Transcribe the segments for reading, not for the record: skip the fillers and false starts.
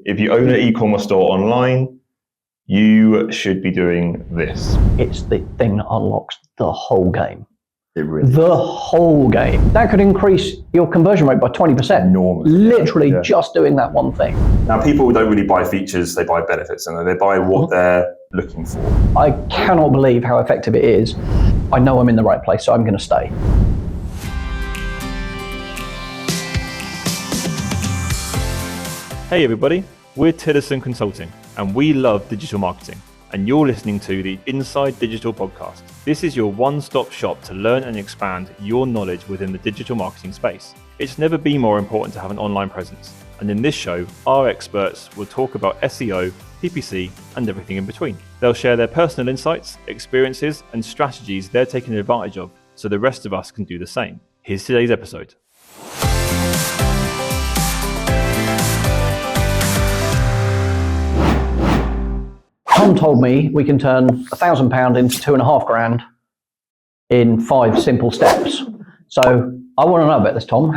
If you own an e-commerce store online, you should be doing this. It's the thing that unlocks the whole game. It really The whole game. That could increase your conversion rate by 20%. Enormously. Literally just doing that one thing. Now, people don't really buy features, they buy benefits, and they buy what they're looking for. I cannot believe how effective it is. I know I'm in the right place, so I'm going to stay. Hey everybody, we're Tillison Consulting and we love digital marketing, and you're listening to the Inside Digital podcast. This is your one-stop shop to learn and expand your knowledge within the digital marketing space. It's never been more important to have an online presence, and in this show, our experts will talk about SEO, PPC, and everything in between. They'll share their personal insights, experiences, and strategies they're taking advantage of, so the rest of us can do the same. Here's today's episode. Tom told me we can turn £1,000 into £2,500 in 5 simple steps. So I want to know about this, Tom.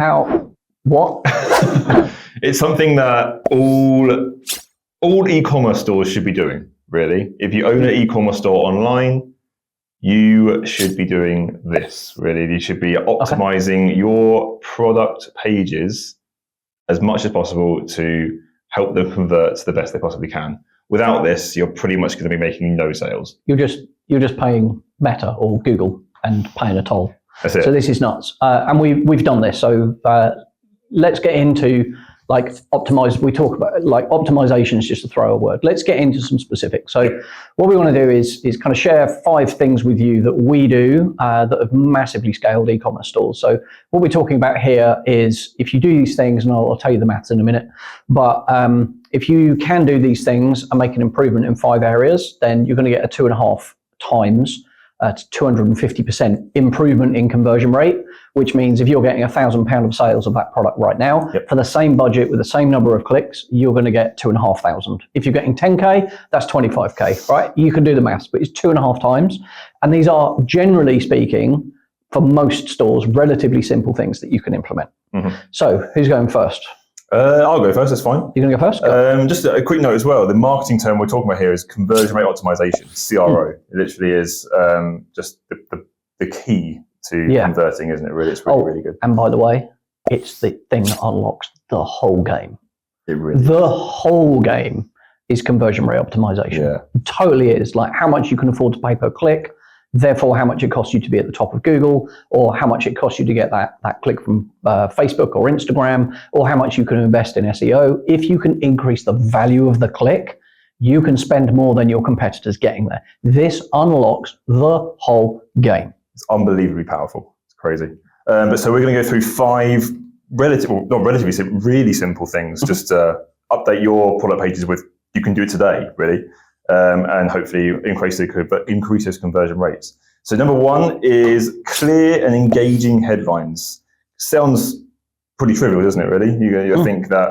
What? It's something that all e-commerce stores should be doing, really. If you own an e-commerce store online, you should be doing this, really. You should be optimizing your product pages as much as possible to help them convert to the best they possibly can. Without this, you're pretty much going to be making no sales. You're just paying Meta or Google and paying a toll. That's it. So this is nuts. And we've done this. So let's get into we talk about optimization is just a throw a word. Let's get into some specifics. So what we want to do is kind of share 5 things with you that we do that have massively scaled e-commerce stores. So what we're talking about here is if you do these things, and I'll tell you the maths in a minute, but if you can do these things and make an improvement in 5 areas, then you're going to get a 2.5 times to 250% improvement in conversion rate, which means if you're getting £1,000 of sales of that product right now, for the same budget with the same number of clicks, you're going to get 2,500. If you're getting 10K, that's 25K, right? You can do the maths, but it's 2.5 times. And these are, generally speaking, for most stores, relatively simple things that you can implement. Mm-hmm. So who's going first? I'll go first, that's fine. You're going to go first? Go. Just a quick note as well, the marketing term we're talking about here is conversion rate optimization, CRO. It literally is just the key to converting, isn't it? Really, it's really good. And by the way, it's the thing that unlocks the whole game. It really The whole game is conversion rate optimization. Yeah. It totally is. Like how much you can afford to pay per click, therefore how much it costs you to be at the top of Google, or how much it costs you to get that click from Facebook or Instagram, or how much you can invest in SEO. If you can increase the value of the click, you can spend more than your competitors getting there. This unlocks the whole game. It's unbelievably powerful. It's crazy. So we're going to go through 5 really simple things just to update your product pages with. You can do it today, really. And hopefully increases conversion rates. So number 1 is clear and engaging headlines. Sounds pretty trivial, doesn't it, really? You think that,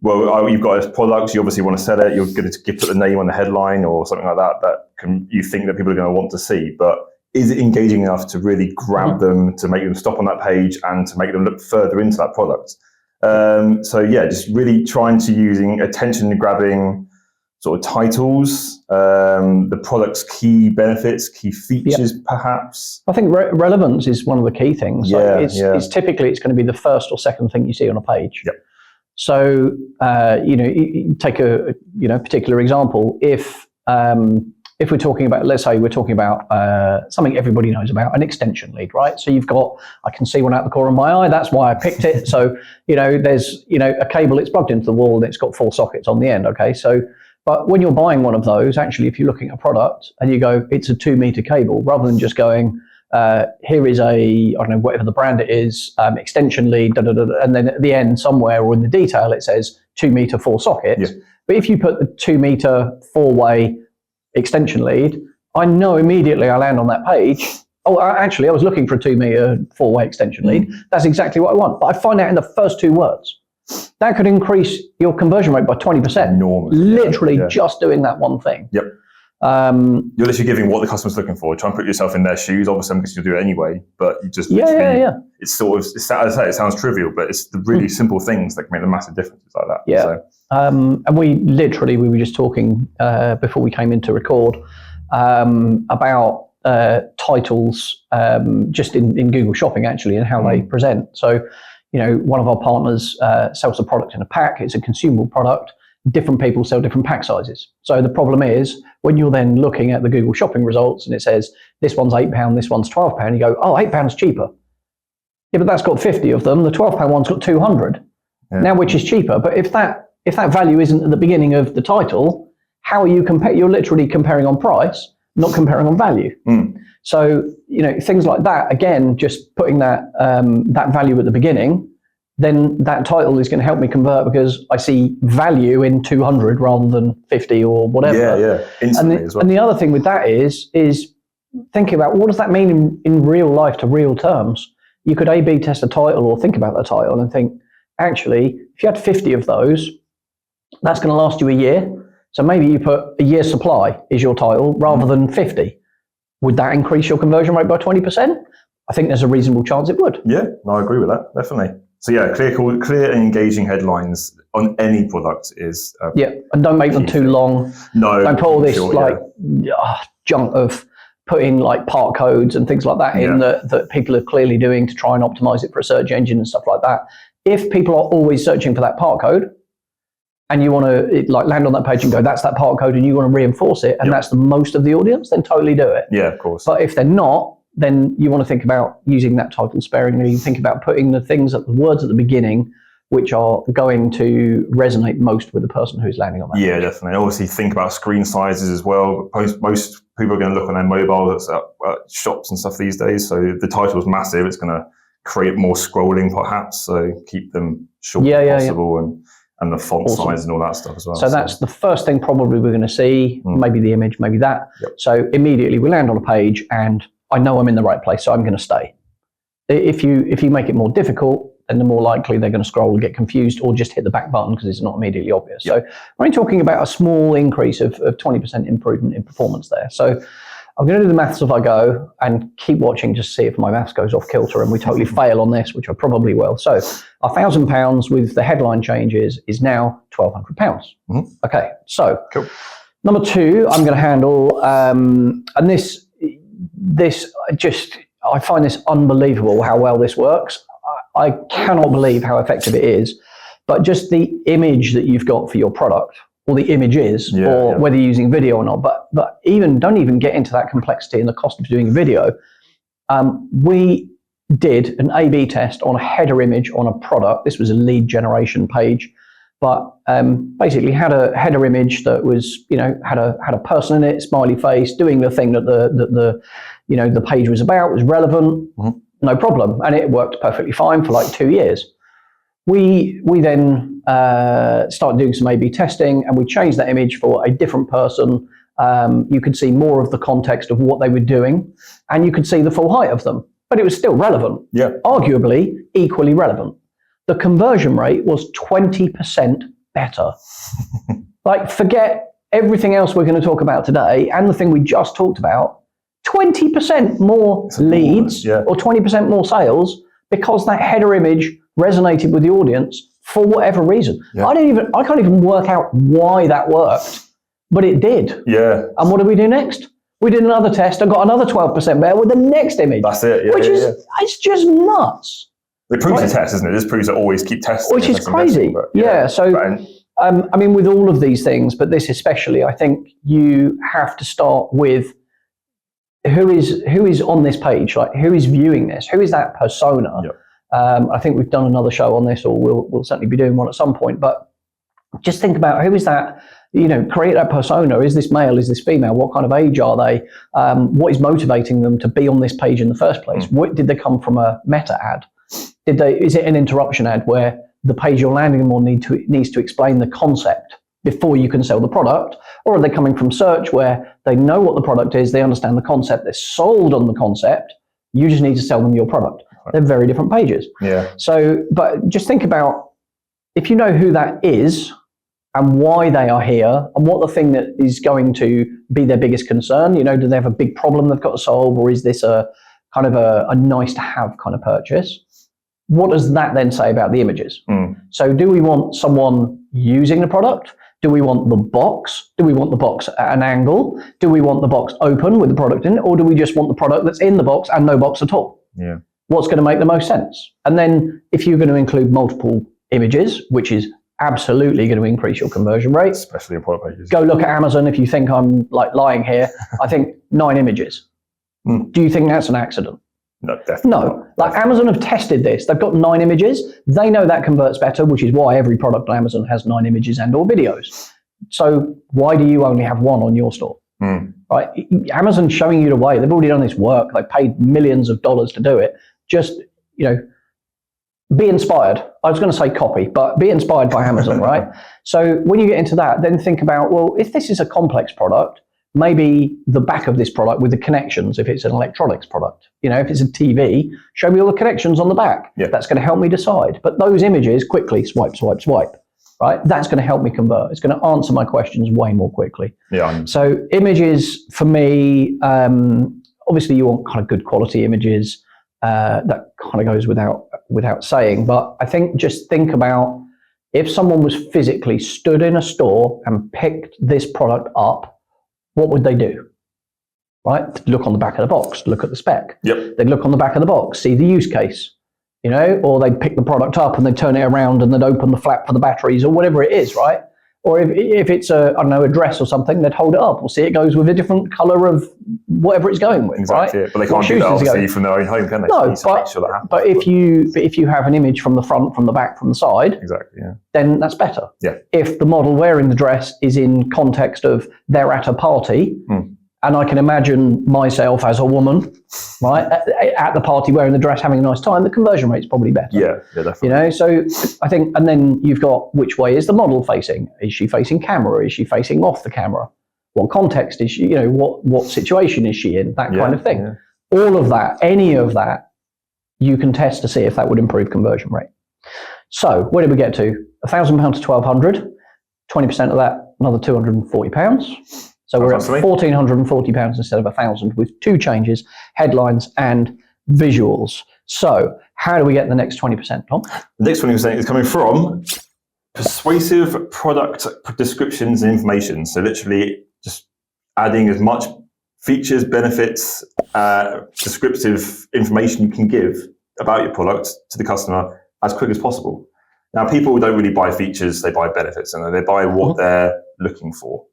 well, you've got a product, you obviously want to sell it, you're going to put the name on the headline or something like that, you think that people are going to want to see, but is it engaging enough to really grab them, to make them stop on that page and to make them look further into that product? Just really trying to using attention-grabbing sort of titles, the product's key benefits, key features, perhaps. I think relevance is one of the key things. It's typically it's going to be the first or second thing you see on a page. Yep. So you take a particular example. If we're talking about, let's say we're talking about something everybody knows about, an extension lead, right? So I can see one out the corner of my eye. That's why I picked it. So there's a cable. It's plugged into the wall and it's got 4 sockets on the end. Okay, so. But when you're buying one of those, actually, if you're looking at a product and you go, it's a 2-meter cable, rather than just going, here is whatever the brand it is, extension lead, and then at the end somewhere or in the detail, it says 2-meter 4 sockets. Yeah. But if you put the 2-meter 4-way extension lead, I know immediately I land on that page. Oh, actually, I was looking for a 2-meter 4-way extension lead. That's exactly what I want. But I find out in the first 2 words. That could increase your conversion rate by 20%. Enormous. Literally just doing that one thing. Yep. You're literally giving what the customer's looking for. Try and put yourself in their shoes. Obviously, I'm guessing you'll do it anyway, but you just it's sort of, as I say, it sounds trivial, but it's the really simple things that can make the massive differences like that. Yeah. So. And we were just talking before we came in to record about titles just in Google Shopping actually, and how they present. So, one of our partners sells a product in a pack. It's a consumable product. Different people sell different pack sizes. So the problem is when you're then looking at the Google Shopping results and it says this one's £8, this one's £12, you go, oh, £8 cheaper. Yeah, but that's got 50 of them. The £12 one's got 200. Yeah. Now, which is cheaper? But if that value isn't at the beginning of the title, how are you you're literally comparing on price, not comparing on value. So, things like that, again, just putting that value at the beginning, then that title is going to help me convert because I see value in 200 rather than 50 or whatever. Yeah, instantly as well. And the other thing with that is thinking about what does that mean in real life to real terms. You could A/B test a title or think about the title and think, actually, if you had 50 of those, that's going to last you a year. So maybe you put a year's supply is your title rather than 50. Would that increase your conversion rate by 20%? I think there's a reasonable chance it would. Yeah, no, I agree with that, definitely. So yeah, clear and engaging headlines on any product is and don't make them too long. No, don't put all this junk of putting like part codes and things like that in that people are clearly doing to try and optimize it for a search engine and stuff like that. If people are always searching for that part code and you want to land on that page and go, that's that part code, and you want to reinforce it, and that's the most of the audience, then totally do it. Yeah, of course. But if they're not, then you want to think about using that title sparingly. You think about putting the words at the beginning which are going to resonate most with the person who's landing on that. Yeah, definitely. Obviously, think about screen sizes as well. Most people are going to look on their mobiles at shops and stuff these days. So the title is massive. It's going to create more scrolling, perhaps. So keep them short as possible, and the font size and all that stuff as well. So that's the first thing probably we're going to see. Maybe the image, maybe that. Yep. So immediately we land on a page and I know I'm in the right place, so I'm going to stay. If you make it more difficult, then the more likely they're going to scroll and get confused or just hit the back button because it's not immediately obvious. Yep. So we're only talking about a small increase of 20% improvement in performance there. So I'm going to do the maths as I go and keep watching just to see if my maths goes off kilter and we totally fail on this, which I probably will. So £1,000 with the headline changes is now £1,200. Okay, so cool. Number two, I'm going to handle, and this I find this unbelievable how well this works. I cannot believe how effective it is, but just the image that you've got for your product, or the images, whether you're using video or not, but don't even get into that complexity and the cost of doing a video. We did an A/B test on a header image on a product. This was a lead generation page, but basically had a header image that was, had a person in it, smiley face, doing the thing that the page was about, was relevant, no problem, and it worked perfectly fine for like 2 years. We then started doing some A/B testing, and we changed that image for a different person. You could see more of the context of what they were doing, and you could see the full height of them, but it was still relevant. Yeah, arguably equally relevant. The conversion rate was 20% better. Like, forget everything else we're going to talk about today and the thing we just talked about. 20% more leads or 20% more sales because that header image resonated with the audience for whatever reason. Yeah. I can't even work out why that worked, but it did. Yeah. And what did we do next? We did another test and got another 12% better with the next image. That's it. Yeah, it's just nuts. It proves the test, isn't it? This proves that always keep testing. Which is crazy. So, I mean, with all of these things, but this especially, I think you have to start with who is on this page, like who is viewing this, who is that persona. Yep. I think we've done another show on this, or we'll certainly be doing one at some point. But just think about who is that. Create that persona. Is this male? Is this female? What kind of age are they? What is motivating them to be on this page in the first place? Did they come from a meta ad? Is it an interruption ad where the page you're landing them on needs to explain the concept before you can sell the product? Or are they coming from search where they know what the product is, they understand the concept, they're sold on the concept, you just need to sell them your product? They're very different pages. Yeah. So, but just think about, if you know who that is and why they are here and what the thing that is going to be their biggest concern. You know, do they have a big problem they've got to solve, or is this a kind of a nice to have kind of purchase? What does that then say about the images? So do we want someone using the product? Do we want the box? Do we want the box at an angle? Do we want the box open with the product in it? Or do we just want the product that's in the box and no box at all? Yeah. What's going to make the most sense? And then if you're going to include multiple images, which is absolutely going to increase your conversion rate. Especially in product pages. Go look at Amazon if you think I'm like lying here. I think 9 images. Do you think that's an accident? No, definitely. No. Like Amazon have tested this. They've got 9 images. They know that converts better, which is why every product on Amazon has 9 images and or videos. So why do you only have 1 on your store? Right? Amazon's showing you the way. They've already done this work. They've paid millions of dollars to do it. Just, be inspired. I was going to say copy, but be inspired by Amazon, right? So when you get into that, then think about, well, if this is a complex product, maybe the back of this product with the connections, if it's an electronics product, if it's a TV, show me all the connections on the back. Yeah. That's going to help me decide. But those images, quickly, swipe, right? That's going to help me convert. It's going to answer my questions way more quickly. Yeah. So images, for me, obviously you want kind of good quality images. That kind of goes without saying. But I think just think about if someone was physically stood in a store and picked this product up, what would they do? Right? Look on the back of the box, look at the spec. Yep. They'd look on the back of the box, see the use case, or they'd pick the product up and they'd turn it around and they'd open the flap for the batteries or whatever it is, right? Or if it's a dress or something, they'd hold it up or see it goes with a different color of whatever it's going with, exactly, right? But they can't do that obviously from their own home, can they? No, so make sure that happens. But if you have an image from the front, from the back, from the side, exactly, yeah, then that's better. Yeah. If the model wearing the dress is in context of they're at a party, and I can imagine myself as a woman, right, at the party wearing the dress, having a nice time, the conversion rate's probably better. Yeah, definitely. So I think, and then you've got which way is the model facing? Is she facing camera? Is she facing off the camera? What context is she? What situation is she in? That kind of thing. Yeah. All of that, any of that, you can test to see if that would improve conversion rate. So where did we get to? £1,000 to 1,200. 20% of that, another £240. So we're at £1,440 instead of 1,000 with 2 changes, headlines and visuals. So how do we get the next 20%, Tom? The next 20% is coming from persuasive product descriptions and information. So literally just adding as much features, benefits, descriptive information you can give about your product to the customer as quick as possible. Now, people don't really buy features, they buy benefits, and they buy what they're looking for.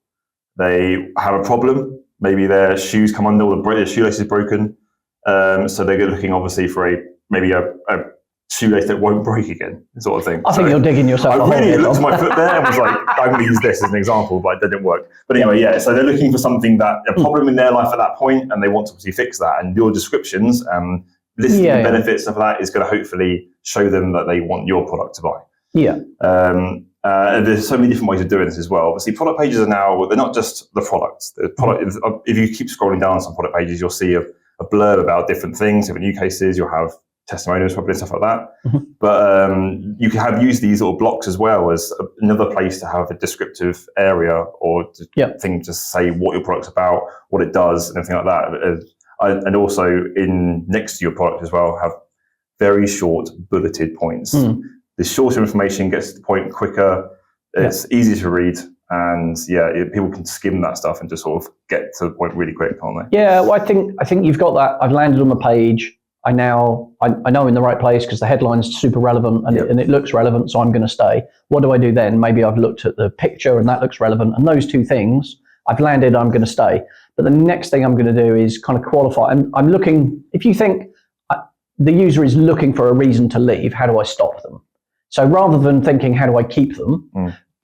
They have a problem, maybe their shoes come undone, or their shoelace is broken, so they're looking obviously for maybe a shoelace that won't break again, sort of thing. I think you're digging yourself. I really looked at my foot there and was like, I'm going to use this as an example, but it didn't work. But anyway, so they're looking for something a problem in their life at that point, and they want to obviously fix that. And your descriptions, listing the benefits, stuff like that, is going to hopefully show them that they want your product to buy. Yeah. There's so many different ways of doing this as well. Obviously, product pages are now, they're not just the products. The product, if you keep scrolling down some product pages, you'll see a blurb about different things, different use cases. You'll have testimonials, probably stuff like that. But you can use these little blocks as well as another place to have a descriptive area or thing to say what your product's about, what it does, and everything like that. And also next to your product as well, have very short bulleted points. The shorter information gets to the point quicker. It's easy to read, and people can skim that stuff and just sort of get to the point really quick, can't they? Yeah, well, I think you've got that. I've landed on the page. I know I'm in the right place because the headline's super relevant and it looks relevant, so I'm going to stay. What do I do then? Maybe I've looked at the picture and that looks relevant, and those 2 things, I've landed, I'm going to stay. But the next thing I'm going to do is kind of qualify. I'm looking, if you think the user is looking for a reason to leave, how do I stop them? So rather than thinking, how do I keep them,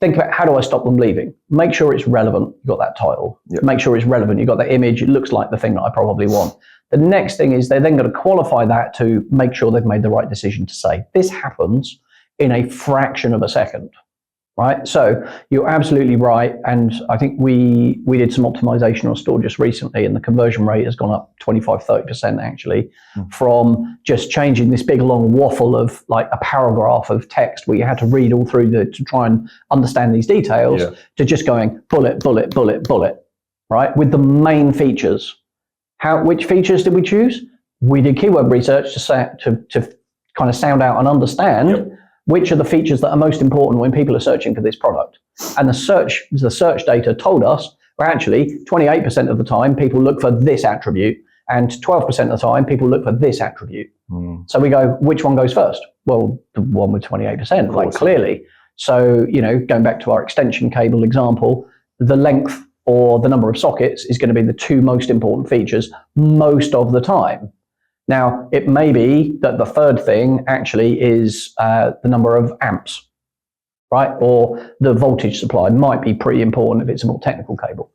think about how do I stop them leaving? Make sure it's relevant, you've got that title. Make sure it's relevant, you've got that image, it looks like the thing that I probably want. The next thing is they're then going to qualify that to make sure they've made the right decision to say. This happens in a fraction of a second, right? So you're absolutely right. And I think we did some optimization on store just recently, and the conversion rate has gone up 25-30% actually, from just changing this big long waffle of like a paragraph of text where you had to read all through to try and understand these details, to just going bullet, bullet, bullet, bullet, right? With the main features. Which features did we choose? We did keyword research to kind of sound out and understand which are the features that are most important when people are searching for this product. And the search data told us, well, actually, 28% of the time people look for this attribute, and 12% of the time people look for this attribute. So we go, which one goes first? Well, the one with 28%, like clearly. So, going back to our extension cable example, the length or the number of sockets is going to be the two most important features most of the time. Now, it may be that the third thing actually is the number of amps, right? Or the voltage supply might be pretty important if it's a more technical cable.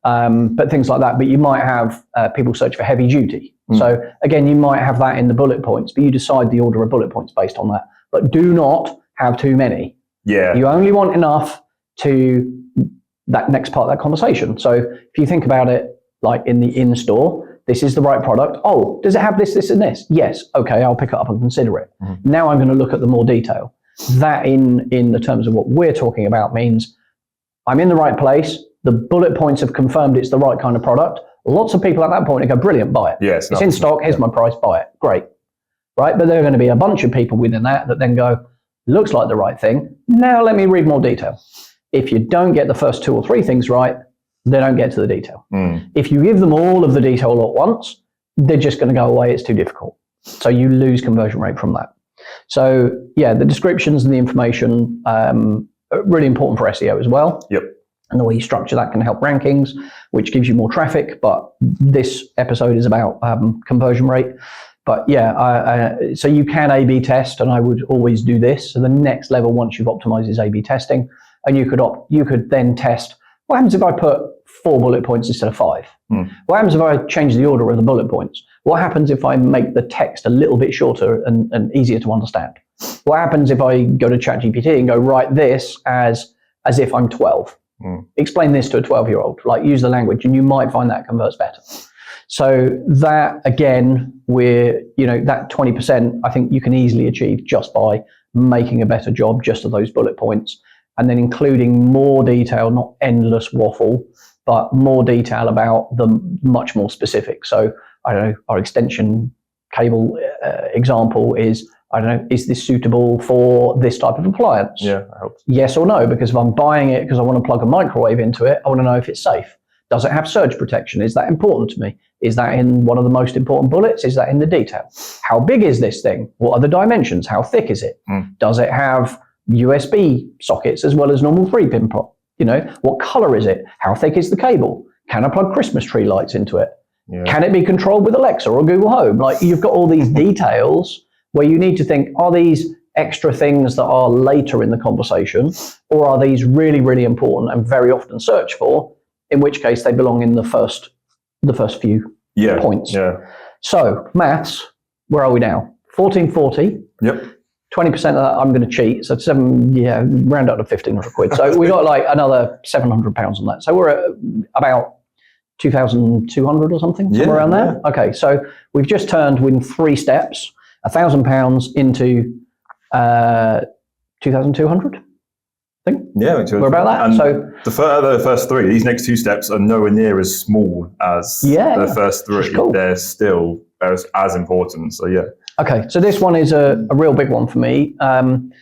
But things like that. But you might have people search for heavy duty. So again, you might have that in the bullet points, but you decide the order of bullet points based on that. But do not have too many. Yeah. You only want enough to that next part of that conversation. So if you think about it like in the in-store, this is the right product. Oh, does it have this, this, and this? Yes. Okay, I'll pick it up and consider it. Now I'm going to look at the more detail. That in the terms of what we're talking about means I'm in the right place. The bullet points have confirmed it's the right kind of product. Lots of people at that point go, brilliant, buy it. Yes, it's in stock. Here's my price. Buy it. Great. Right. But there are going to be a bunch of people within that then go, looks like the right thing. Now let me read more detail. If you don't get the first 2 or 3 things right, they don't get to the detail. If you give them all of the detail at once, they're just going to go away. It's too difficult. So you lose conversion rate from that. So yeah, the descriptions and the information are really important for SEO as well. Yep. And the way you structure that can help rankings, which gives you more traffic. But this episode is about conversion rate. But yeah, so you can A/B test, and I would always do this. So the next level, once you've optimized, is A/B testing, and you could then test. What happens if I put 4 bullet points instead of 5? What happens if I change the order of the bullet points? What happens if I make the text a little bit shorter and easier to understand? What happens if I go to ChatGPT and go, write this as if I'm 12? Explain this to a 12-year-old, like use the language, and you might find that converts better. So that, again, that 20%, I think you can easily achieve just by making a better job just of those bullet points, and then including more detail, not endless waffle, but more detail about the much more specific. So I don't know, our extension cable example is, I don't know, is this suitable for this type of appliance? Yeah, that helps. Yes or no, because if I'm buying it because I want to plug a microwave into it, I want to know if it's safe. Does it have surge protection? Is that important to me? Is that in one of the most important bullets? Is that in the detail? How big is this thing? What are the dimensions? How thick is it? Does it have USB sockets as well as normal 3-pin plug? What color is it? How thick is the cable? Can I plug Christmas tree lights into it? Yeah. Can it be controlled with Alexa or Google Home? Like, you've got all these details where you need to think, are these extra things that are later in the conversation, or are these really, really important and very often searched for, in which case they belong in the first few points. Yeah. So maths, where are we now? 1440. Yep. 20% of that I'm going to cheat. So round up to 1,500 quid. So we got like another £700 on that. So we're at about 2,200 or something, somewhere around there. Okay. So we've just turned within 3 steps, £1,000 into 2,200. I think. Yeah, we're about that. And so the first 3, these next 2 steps are nowhere near as small as the first 3. Cool. They're still as important. So yeah. Okay, so this one is a real big one for me, and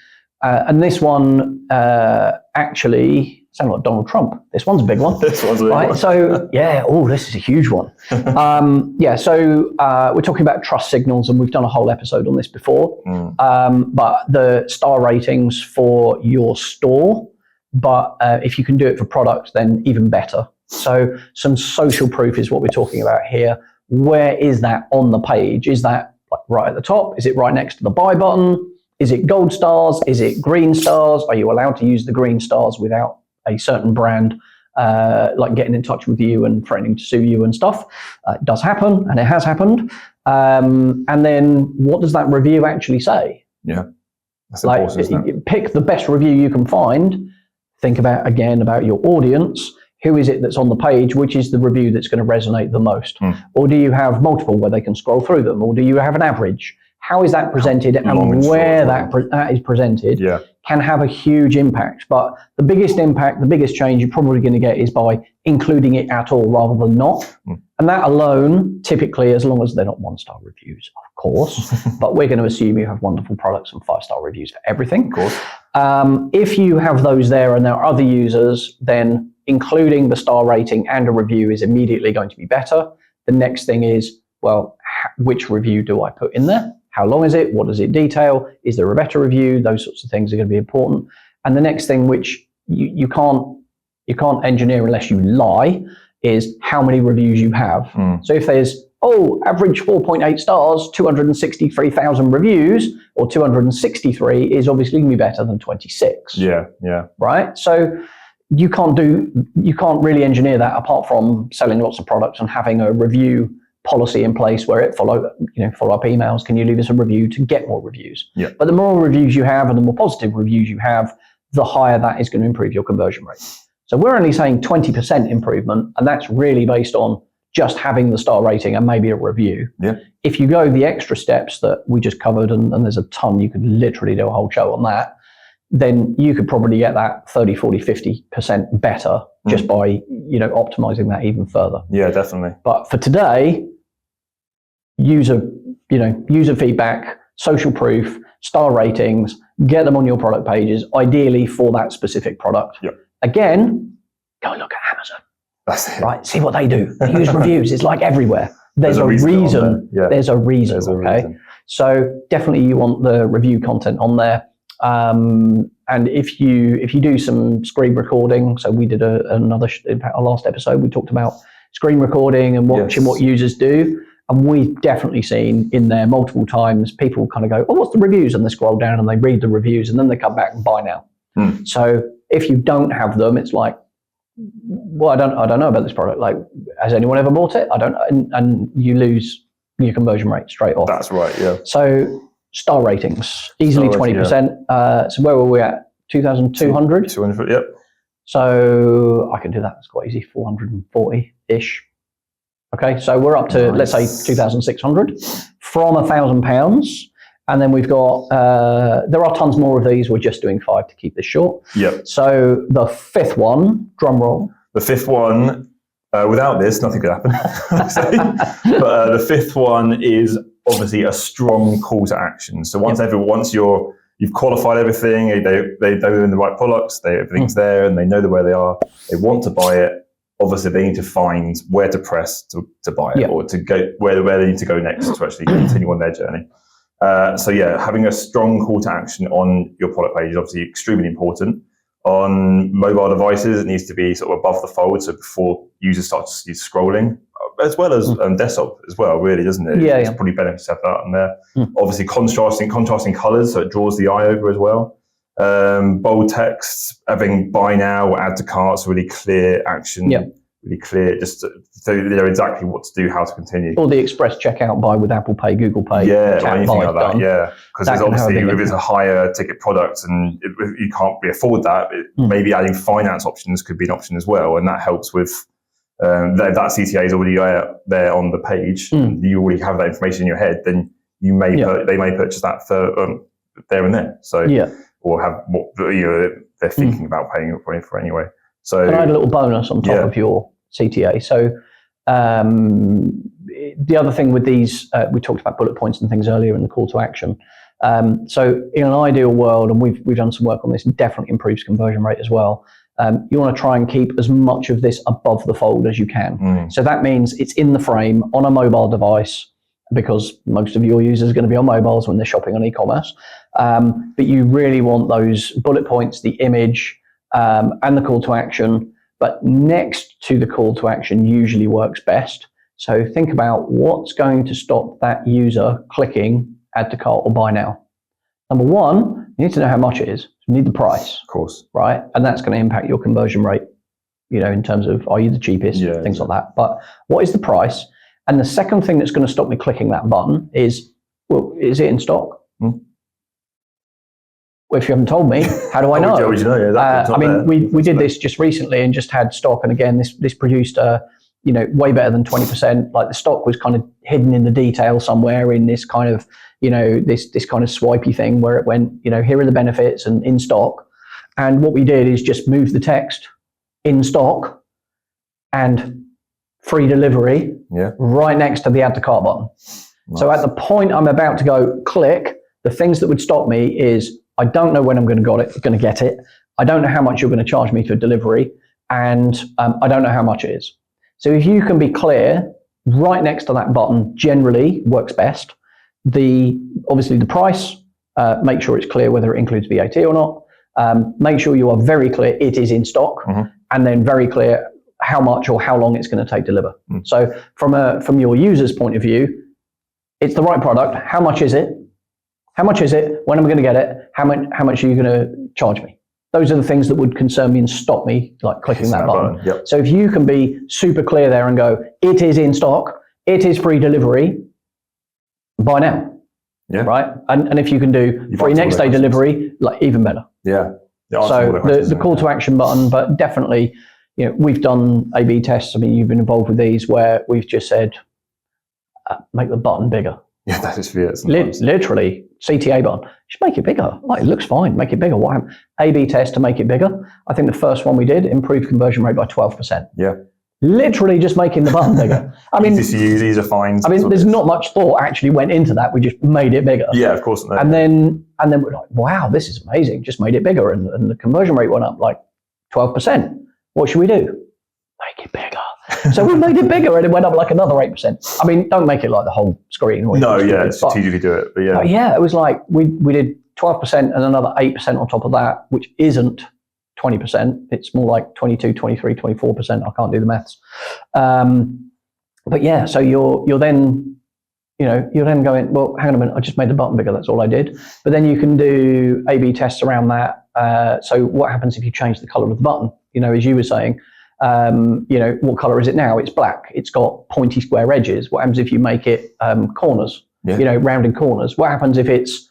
this one actually sounds like Donald Trump. This one's a big one. This one's a big one. So this is a huge one. So we're talking about trust signals, and we've done a whole episode on this before. But the star ratings for your store, but if you can do it for products, then even better. So some social proof is what we're talking about here. Where is that on the page? Is that like right at the top? Is it right next to the buy button? Is it gold stars? Is it green stars? Are you allowed to use the green stars without a certain brand like getting in touch with you and threatening to sue you and stuff? It does happen, and it has happened. And then what does that review actually say? Yeah, that's important, isn't it? Pick the best review you can find think about your audience. Who is it that's on the page? Which is the review that's going to resonate the most? Or do you have multiple where they can scroll through them? Or do you have an average? How is that presented, and where that is presented can have a huge impact. But the biggest impact, the biggest change you're probably going to get is by including it at all rather than not. And that alone, typically, as long as they're not 1-star reviews, of course, but we're going to assume you have wonderful products and 5-star reviews for everything. Of course. If you have those there and there are other users, then including the star rating and a review is immediately going to be better. The next thing is, well, which review do I put in there? How long is it? What does it detail? Is there a better review? Those sorts of things are going to be important. And the next thing, which you can't engineer unless you lie, is how many reviews you have. So if there's, average 4.8 stars, 263,000 reviews, or 263 is obviously going to be better than 26. Yeah. Right? So you can't really engineer that apart from selling lots of products and having a review policy in place where it follow-up emails. Can you leave us a review to get more reviews? Yeah. But the more reviews you have and the more positive reviews you have, the higher that is going to improve your conversion rate. So we're only saying 20% improvement, and that's really based on just having the star rating and maybe a review. Yeah. If you go the extra steps that we just covered, and there's a ton, you could literally do a whole show on that, then you could probably get that 30, 40, 50% better just by, optimizing that even further. Yeah, definitely. But for today, user feedback, social proof, star ratings, get them on your product pages, ideally for that specific product. Yep. Again, go look at Amazon. That's it. Right? See what they do. They use reviews. It's like everywhere. There's a reason. Yeah. There's a reason. Reason. So definitely you want the review content on there. And if you do some screen recording, so we did in fact, our last episode, we talked about screen recording and watching what users do. And we've definitely seen in there multiple times, people kind of go, what's the reviews? And they scroll down and they read the reviews and then they come back and buy now. So if you don't have them, it's like, well, I don't know about this product. Like, has anyone ever bought it? I don't know. And you lose your conversion rate straight off. That's right, yeah. So star ratings, easily 20%. Yeah. So where were we at? 2,200? 200, yep. So I can do that. It's quite easy, 440-ish. Okay, so we're up to, let's say, 2,600 from £1,000. And then we've got, there are tons more of these. We're just doing 5 to keep this short. Yep. So the fifth one, drum roll. The fifth one, without this, nothing could happen. But the fifth one is obviously a strong call to action. So once you've qualified everything, they're in the right products, everything's there, and they know where they are, they want to buy it. Obviously, they need to find where to press to buy it, or to go where they need to go next to actually continue on their journey. So having a strong call to action on your product page is obviously extremely important. On mobile devices, it needs to be sort of above the fold, so before users start scrolling, as well as desktop as well, really, doesn't it? It's probably better to have that on there. Obviously, contrasting colors, so it draws the eye over as well. Bold text, having buy now or add to carts, really clear action, really clear, just so they know exactly what to do, how to continue. Or the express checkout buy with Apple Pay, Google Pay. Yeah, or anything like that, because obviously if it's a higher ticket product and you can't really afford that, maybe adding finance options could be an option as well, and that helps with that CTA is already there on the page, and you already have that information in your head, then they may purchase that for there and there. So or have what they're thinking about paying for anyway. So can I add a little bonus on top of your CTA? So the other thing with these, we talked about bullet points and things earlier in the call to action. So in an ideal world, and we've done some work on this, definitely improves conversion rate as well. You want to try and keep as much of this above the fold as you can. So that means it's in the frame on a mobile device, because most of your users are going to be on mobiles when they're shopping on e-commerce. But you really want those bullet points, the image, and the call to action. But next to the call to action usually works best. So think about what's going to stop that user clicking add to cart or buy now. Number one, you need to know how much it is. You need the price. Of course. Right? And that's going to impact your conversion rate, in terms of, are you the cheapest, things like that. But what is the price? And the second thing that's going to stop me clicking that button is, well, is it in stock? Well, if you haven't told me, how do I know? How would you know? Yeah, I mean, we did this just recently and just had stock, and again, this produced way better than 20%. Like the stock was kind of hidden in the detail somewhere in this kind of, this kind of swipey thing where it went, here are the benefits and in stock. And what we did is just move the text in stock and free delivery right next to the add to cart button. Nice. So at the point I'm about to go click, the things that would stop me is I don't know when I'm going to get it. I don't know how much you're going to charge me for delivery, and I don't know how much it is. So if you can be clear, right next to that button generally works best. Obviously the price, make sure it's clear whether it includes VAT or not. Make sure you are very clear it is in stock, and then very clear how much or how long it's going to take to deliver. So from your user's point of view, it's the right product. How much is it? How much is it? When am I going to get it? How much are you going to charge me? Those are the things that would concern me and stop me like clicking that button. Yep. So if you can be super clear there and go, it is in stock, it is free delivery, buy now. Yeah. Right? And if you can do free next day delivery, like even better. Yeah. So the call to action button, but definitely, we've done A/B tests. I mean, you've been involved with these where we've just said, make the button bigger. Yeah, that is weird. Literally, CTA button. Just make it bigger. Like, it looks fine. Make it bigger. What happened? A/B test to make it bigger. I think the first one we did improved conversion rate by 12%. Yeah. Literally just making the button bigger. I mean, easy to use, easy to find. I mean, there's not much thought actually went into that. We just made it bigger. Yeah, of course. No. And then we're like, wow, this is amazing. Just made it bigger, and the conversion rate went up like 12%. What should we do? Make it bigger. So we made it bigger, and it went up like another 8%. I mean, don't make it like the whole screen. No, yeah, it's strategically do it. But yeah, it was like we did 12% and another 8% on top of that, which isn't 20%. It's more like 22, 23, 24%. I can't do the maths. But yeah, so you're then, you're then going, well, hang on a minute, I just made the button bigger. That's all I did. But then you can do A/B tests around that. So what happens if you change the color of the button? As you were saying, what color is it now? It's black. It's got pointy square edges. What happens if you make it corners, rounded corners? What happens if it's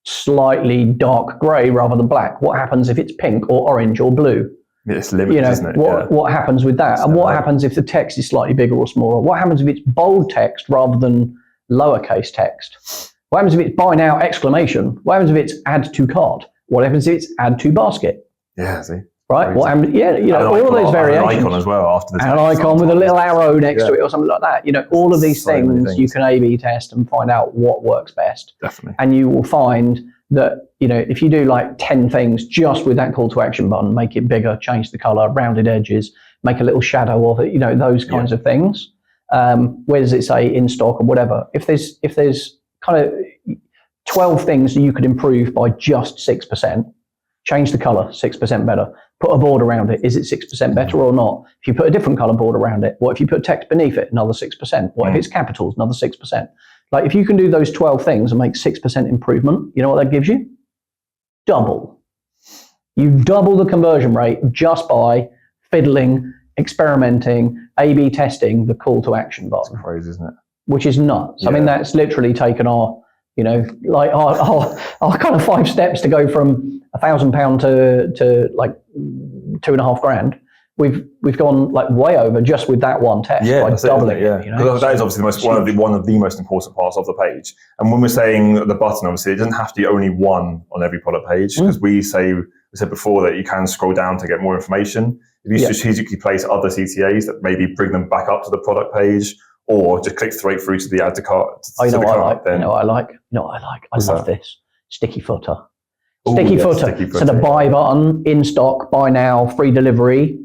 slightly dark gray rather than black? What happens if it's pink or orange or blue? It's limited, isn't it? What happens with that? And what happens if the text is slightly bigger or smaller? What happens if it's bold text rather than lowercase text? What happens if it's buy now exclamation? What happens if it's add to cart? What happens if it's add to basket? Yeah, see. Right? What happens? Yeah, all of those variations. An icon as well after the text. An icon with a little arrow next to it or something like that. All of these things you can A/B test and find out what works best. Definitely. And you will find that, if you do like 10 things just with that call to action button, make it bigger, change the color, rounded edges, make a little shadow of it, those kinds of things. Where does it say in stock or whatever? If there's kind of 12 things that you could improve by just 6%, change the color, 6% better. Put a board around it. Is it 6% better or not? If you put a different color board around it, what if you put text beneath it? Another 6%. What if it's capitals? Another 6%. Like if you can do those 12 things and make 6% improvement, you know what that gives you? Double. You double the conversion rate just by fiddling, experimenting, A/B testing the call to action button. That's crazy, isn't it? Which is nuts. Yeah. I mean, that's literally taken our kind of 5 steps to go from £1,000 to like $2,500. We've gone like way over just with that one test by doubling it. That is obviously one of the most important parts of the page. And when we're saying the button, obviously it doesn't have to be only one on every product page, because we said before that you can scroll down to get more information. If you strategically place other CTAs that maybe bring them back up to the product page, or just click straight through to the add to cart. I like. I love this sticky footer. Sticky footer. So the buy button, in stock, buy now, free delivery.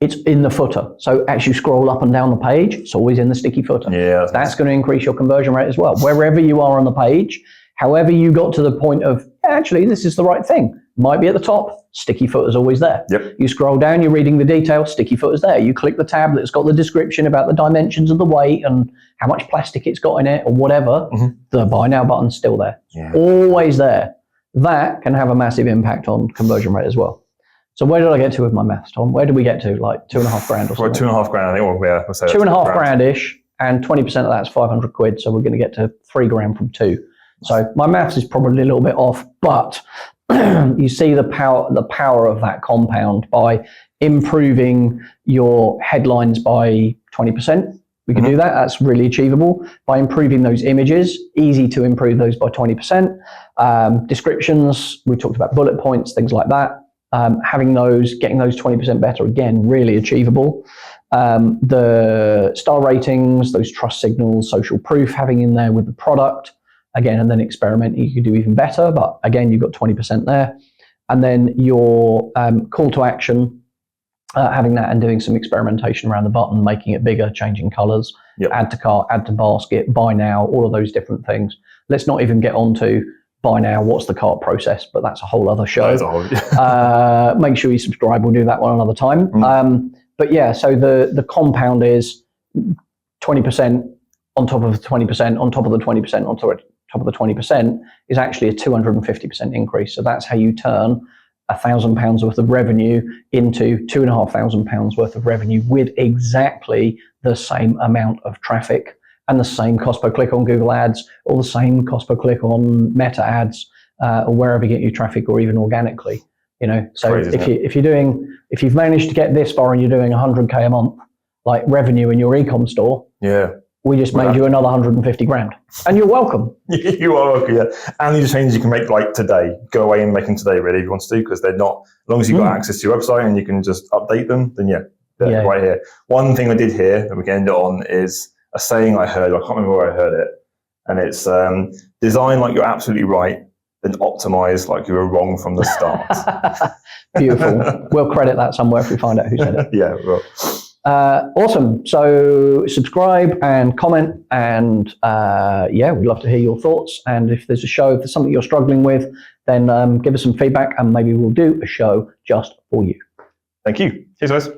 It's in the footer. So as you scroll up and down the page, it's always in the sticky footer. Yeah, that's going to increase your conversion rate as well. Wherever you are on the page, however you got to the point of, actually, this is the right thing. Might be at the top, sticky footer's always there. Yep. You scroll down, you're reading the details, sticky footer's there. You click the tab that's got the description about the dimensions of the weight and how much plastic it's got in it or whatever. The buy now button's still there. Yeah. Always there. That can have a massive impact on conversion rate as well. So where did I get to with my maths, Tom? Where did we get to? Like $2,500 or something? $2,500, I think. We'll say $2,500-ish, and 20% of that's £500. So we're going to get to £3,000 from 2. So my maths is probably a little bit off, but you see the power of that compound by improving your headlines by 20%. We can do that. That's really achievable. By improving those images, easy to improve those by 20%. Descriptions, we talked about bullet points, things like that. Having those, getting those 20% better, again, really achievable. The star ratings, those trust signals, social proof, having in there with the product, again, and then experimenting, you could do even better, but again, you've got 20% there. And then your call to action, having that and doing some experimentation around the button, making it bigger, changing colors, add to cart, add to basket, buy now, all of those different things. Let's not even get onto buy now, what's the cart process, but that's a whole other show. Make sure you subscribe, we'll do that one another time. But yeah, so the compound is 20% on top of the 20%, on top of the 20%, on top of the 20% is actually a 250% increase. So that's how you turn £1,000 worth of revenue into £2,500 worth of revenue with exactly the same amount of traffic and the same cost per click on Google Ads, or the same cost per click on Meta Ads, or wherever you get your traffic, or even organically. You know, so if you've managed to get this far and you're doing 100K a month, like revenue in your e-com store, we just made you another 150 grand, and you're welcome. You are welcome, yeah. And these are changes you can make like today. Go away and make them today, really, if you want to, because they're not, as long as you've got access to your website and you can just update them, then they're right here. One thing I did hear that we can end it on is a saying I heard, I can't remember where I heard it, and it's design like you're absolutely right, then optimize like you were wrong from the start. Beautiful. We'll credit that somewhere if we find out who said it. Yeah, well. Awesome. So subscribe and comment, and we'd love to hear your thoughts. And if there's something you're struggling with, then give us some feedback, and maybe we'll do a show just for you. Thank you. Cheers, guys.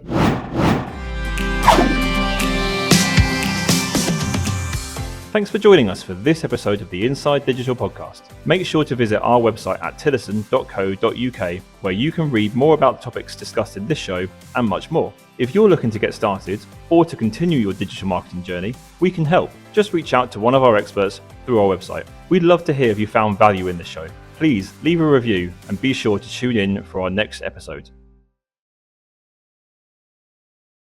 Thanks for joining us for this episode of the Inside Digital Podcast. Make sure to visit our website at tillison.co.uk, where you can read more about topics discussed in this show and much more. If you're looking to get started or to continue your digital marketing journey, we can help. Just reach out to one of our experts through our website. We'd love to hear if you found value in this show. Please leave a review and be sure to tune in for our next episode.